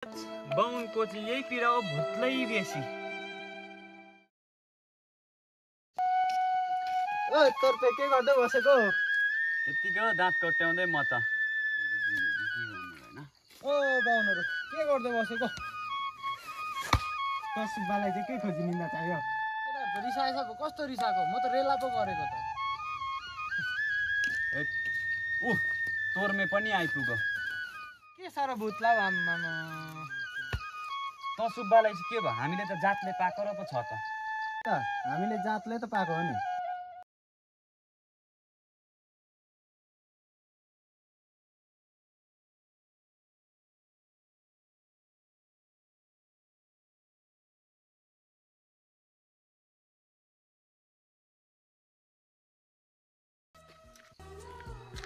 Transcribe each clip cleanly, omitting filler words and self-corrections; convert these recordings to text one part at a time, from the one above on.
बाउनको चाहिँ यही पीडा हो, भुत्लै बेसी। ओ तर्फे के गर्दै बसेको? त्यतिकै दाँत कोट्याउँदै म त। ओ बाउनहरु के गर्दै बसेको? सुब्बालाई चाहिँ के खोजी निन्दा चाहियो? केटाहरु त रिसाएको, कस्तो रिसाएको? म त रेला पो गरेको त। तोर्मे पनि आइपुग्यो। के साह्रो भुत्ला आम्मा। त सुब्बालाई चाहिँ के भयो? हामीले त जातले पाएको र पो छ त। हामीले जातले त पाएको हो नि।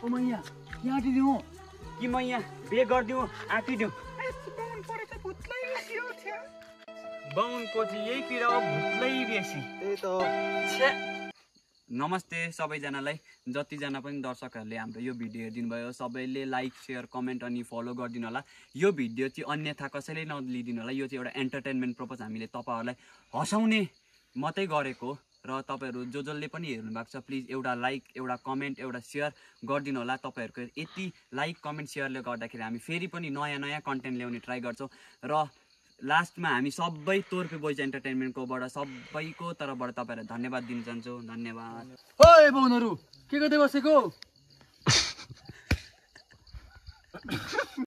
ओ मैया के आँटिदिउँ कि मैया बे गरिदिउँ आँटिदिउँ। बाउनको चाहिँ यही पीडा हो, भुत्लै बेसी। त्यही त नमस्ते सबैजनालाई, जतिजना पनि दर्शकहरूले हाम्रो यो भिडियो हेरिदिनु भयो सबैले लाइक सेयर कमेन्ट अनि फलो गरिदिनु होला। यो भिडियो चाहिँ अन्यथा कसैले नलिदिनु होला। यो चाहिँ एउटा एन्टरटेनमेन्ट पर्पज हामीले तपाईँहरूलाई हँसाउने मात्रै गरेको र तपाईँहरू जसले पनि हेर्नु भएको छ प्लिज एउटा लाइक एउटा कमेन्ट एउटा सेयर गरिदिनु होला। तपाईँहरूको यति लाइक कमेन्ट सेयरले गर्दाखेरि हामी फेरि पनि नयाँ नयाँ कन्टेन्ट ल्याउने ट्राई गर्छौँ। र लास्टमा हामी सबै तोर्पे बोइज एन्टरटेनमेन्टकोबाट सबैको तर्फबाट तपाईँहरूलाई धन्यवाद दिन चाहन्छौँ। धन्यवाद। ओए बाउनहरु के गर्दै बसेको?